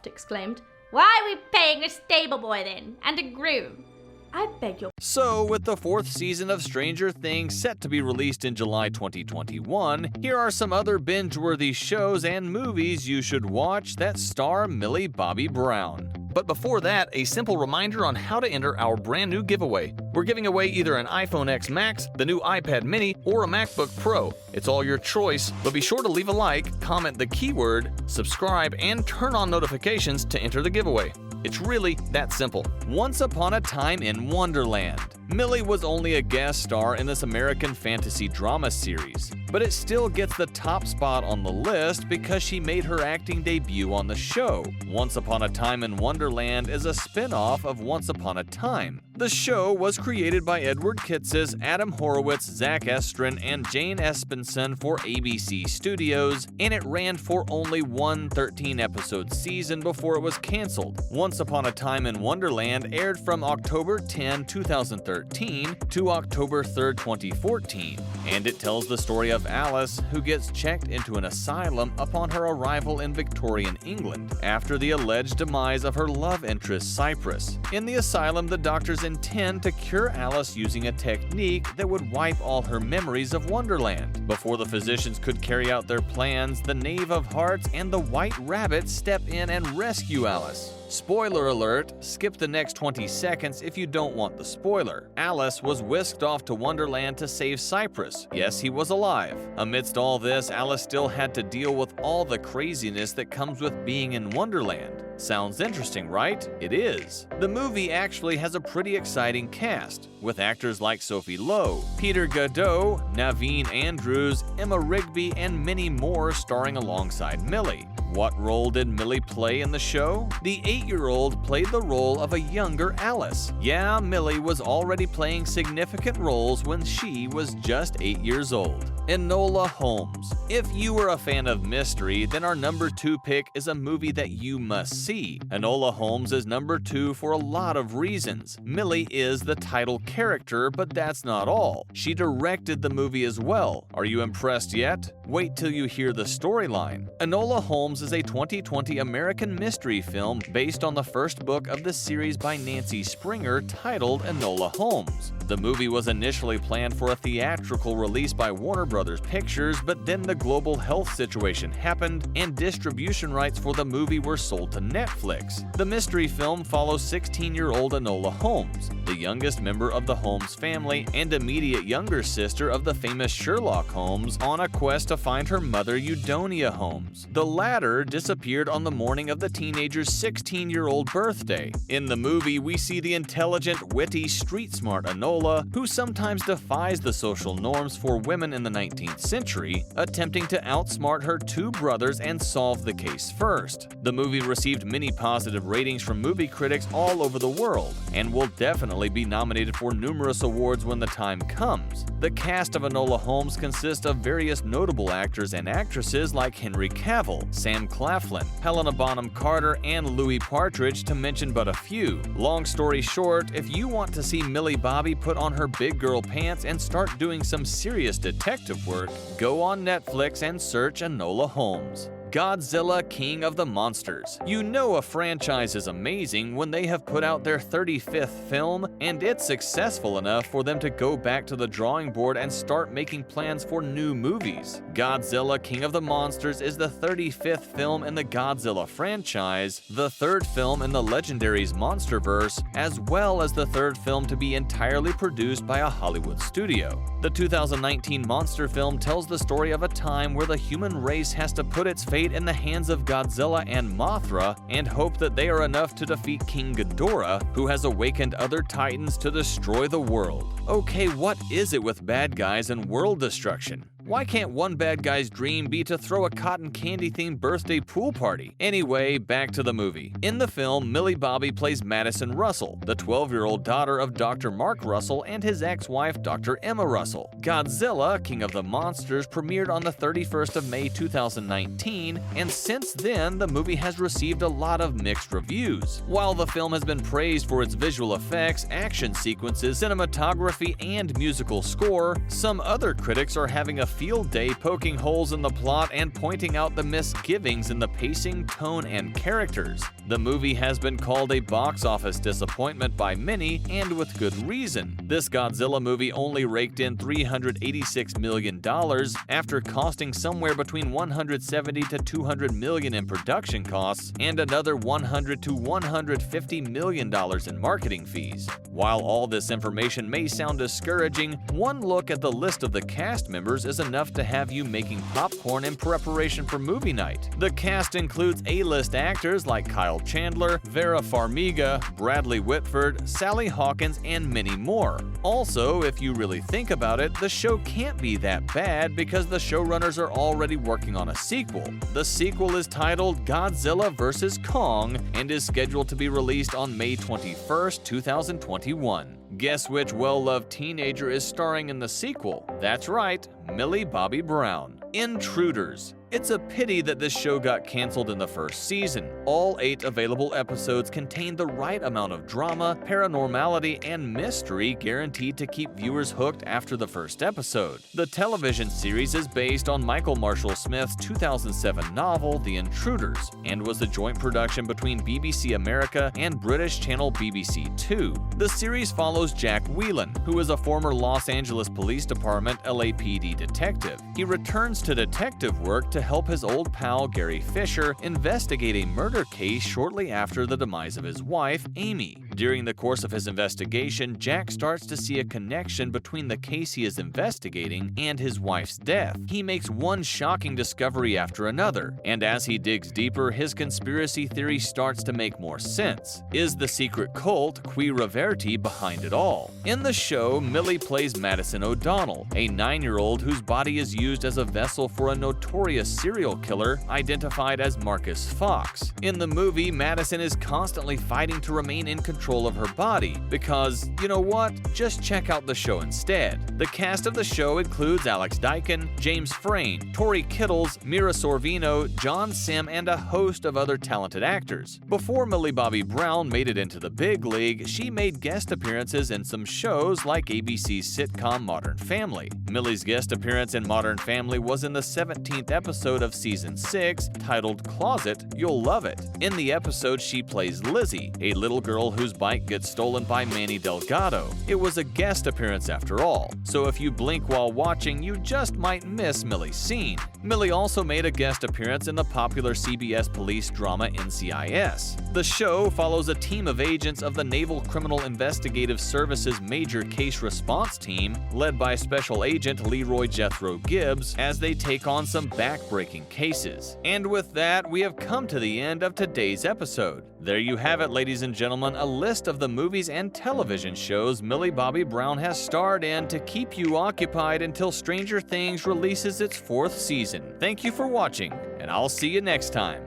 exclaimed. "Why are we paying a stable boy then, and a groom? I beg your..." So, with the 4th season of Stranger Things set to be released in July 2021, here are some other binge-worthy shows and movies you should watch that star Millie Bobby Brown. But before that, a simple reminder on how to enter our brand new giveaway. We're giving away either an iPhone X Max, the new iPad mini, or a MacBook Pro. It's all your choice, but be sure to leave a like, comment the keyword, subscribe, and turn on notifications to enter the giveaway. It's really that simple. Once Upon a Time in Wonderland. Millie was only a guest star in this American fantasy drama series, but it still gets the top spot on the list because she made her acting debut on the show. Once Upon a Time in Wonderland is a spin-off of Once Upon a Time. The show was created by Edward Kitsis, Adam Horowitz, Zach Estrin, and Jane Espenson for ABC Studios, and it ran for only one 13-episode season before it was canceled. Once Upon a Time in Wonderland aired from October 10, 2013 to October 3, 2014, and it tells the story of Alice, who gets checked into an asylum upon her arrival in Victorian England after the alleged demise of her love interest Cypress. In the asylum, the doctors intend to cure Alice using a technique that would wipe all her memories of Wonderland. Before the physicians could carry out their plans, the Knave of Hearts and the White Rabbit step in and rescue Alice. Spoiler alert, skip the next 20 seconds if you don't want the spoiler. Alice was whisked off to Wonderland to save Cypress. Yes, he was alive. Amidst all this, Alice still had to deal with all the craziness that comes with being in Wonderland. Sounds interesting, right? It is. The movie actually has a pretty exciting cast, with actors like Sophie Lowe, Peter Godot, Naveen Andrews, Emma Rigby, and many more starring alongside Millie. What role did Millie play in the show? The 8-year-old played the role of a younger Alice. Yeah, Millie was already playing significant roles when she was just 8 years old. Enola Holmes. If you are a fan of mystery, then our number 2 pick is a movie that you must see. Enola Holmes is number 2 for a lot of reasons. Millie is the title character, but that's not all. She directed the movie as well. Are you impressed yet? Wait till you hear the storyline. Enola Holmes is a 2020 American mystery film based on the first book of the series by Nancy Springer titled Enola Holmes. The movie was initially planned for a theatrical release by Warner Brothers Pictures, but then the global health situation happened and distribution rights for the movie were sold to Netflix. The mystery film follows 16-year-old Enola Holmes, the youngest member of the Holmes family and immediate younger sister of the famous Sherlock Holmes, on a quest to find her mother Eudonia Holmes. The latter disappeared on the morning of the teenager's 16-year-old birthday. In the movie, we see the intelligent, witty, street-smart Enola, who sometimes defies the social norms for women in the 19th century, attempting to outsmart her 2 brothers and solve the case first. The movie received many positive ratings from movie critics all over the world, and will definitely be nominated for numerous awards when the time comes. The cast of Enola Holmes consists of various notable actors and actresses like Henry Cavill, Sam Claflin, Helena Bonham Carter, and Louis Partridge, to mention but a few. Long story short, if you want to see Millie Bobby put on her big girl pants and start doing some serious detective work, go on Netflix and search Enola Holmes. Godzilla King of the Monsters. You know a franchise is amazing when they have put out their 35th film, and it's successful enough for them to go back to the drawing board and start making plans for new movies. Godzilla King of the Monsters is the 35th film in the Godzilla franchise, the 3rd film in the Legendary's Monsterverse, as well as the 3rd film to be entirely produced by a Hollywood studio. The 2019 monster film tells the story of a time where the human race has to put its fate in the hands of Godzilla and Mothra and hope that they are enough to defeat King Ghidorah, who has awakened other titans to destroy the world. Okay, what is it with bad guys and world destruction? Why can't one bad guy's dream be to throw a cotton candy-themed birthday pool party? Anyway, back to the movie. In the film, Millie Bobby plays Madison Russell, the 12-year-old daughter of Dr. Mark Russell and his ex-wife, Dr. Emma Russell. Godzilla, King of the Monsters, premiered on the 31st of May 2019, and since then, the movie has received a lot of mixed reviews. While the film has been praised for its visual effects, action sequences, cinematography, and musical score, some other critics are having a field day poking holes in the plot and pointing out the misgivings in the pacing, tone, and characters. The movie has been called a box office disappointment by many, and with good reason. This Godzilla movie only raked in $386 million after costing somewhere between $170 to $200 million in production costs and another $100 to $150 million in marketing fees. While all this information may sound discouraging, one look at the list of the cast members is enough to have you making popcorn in preparation for movie night. The cast includes A-list actors like Kyle Chandler, Vera Farmiga, Bradley Whitford, Sally Hawkins, and many more. Also, if you really think about it, the show can't be that bad because the showrunners are already working on a sequel. The sequel is titled Godzilla vs. Kong and is scheduled to be released on May 21st, 2021. Guess which well-loved teenager is starring in the sequel? That's right, Millie Bobby Brown. Intruders. It's a pity that this show got canceled in the first season. All 8 available episodes contain the right amount of drama, paranormality, and mystery guaranteed to keep viewers hooked after the first episode. The television series is based on Michael Marshall Smith's 2007 novel, The Intruders, and was a joint production between BBC America and British channel BBC Two. The series follows Jack Whelan, who is a former Los Angeles Police Department LAPD detective. He returns to detective work to help his old pal Gary Fisher investigate a murder case shortly after the demise of his wife, Amy. During the course of his investigation, Jack starts to see a connection between the case he is investigating and his wife's death. He makes one shocking discovery after another, and as he digs deeper, his conspiracy theory starts to make more sense. Is the secret cult Qui Reverti behind it all? In the show, Millie plays Madison O'Donnell, a 9-year-old whose body is used as a vessel for a notorious serial killer identified as Marcus Fox. In the movie, Madison is constantly fighting to remain in control of her body because, you know what? Just check out the show instead. The cast of the show includes Alex Dyken, James Frain, Tori Kittles, Mira Sorvino, John Sim, and a host of other talented actors. Before Millie Bobby Brown made it into the big league, she made guest appearances in some shows like ABC's sitcom Modern Family. Millie's guest appearance in Modern Family was in the 17th episode of season 6, titled Closet, You'll Love It. In the episode, she plays Lizzie, a little girl whose bike gets stolen by Manny Delgado. It was a guest appearance after all, so if you blink while watching, you just might miss Millie's scene. Millie also made a guest appearance in the popular CBS police drama NCIS. The show follows a team of agents of the Naval Criminal Investigative Service's Major Case Response Team, led by Special Agent Leroy Jethro Gibbs, as they take on some backbreaking cases. And with that, we have come to the end of today's episode. There you have it, ladies and gentlemen, a list of the movies and television shows Millie Bobby Brown has starred in to keep you occupied until Stranger Things releases its 4th season. Thank you for watching, and I'll see you next time.